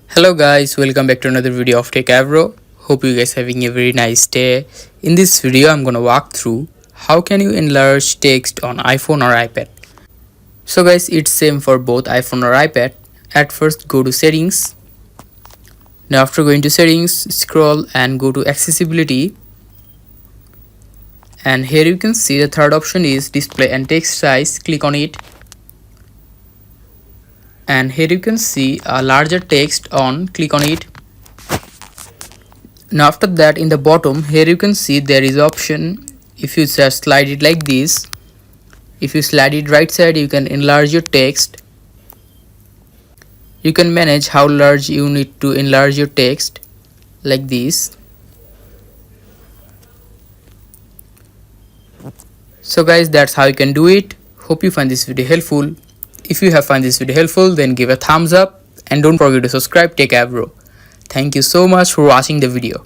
Hello guys, welcome back to another video of Techavro. Hope you guys having a very nice day. In this video, I'm gonna walk through how can you enlarge text on iPhone or iPad. So guys, it's same for both iPhone or iPad. At first, go to settings. Now after going to settings, scroll and go to accessibility. And here you can see the third option is display and text size. Click on it. And here you can see a larger text on. Click on it. Now after that, in the bottom here you can see there is option. If you just slide it like this, if you slide it right side, you can enlarge your text. You can manage how large you need to enlarge your text like this. So guys, that's how you can do it. Hope you find this video helpful. If you have found this video helpful, then give a thumbs up and don't forget to subscribe Techavro. Thank you so much for watching the video.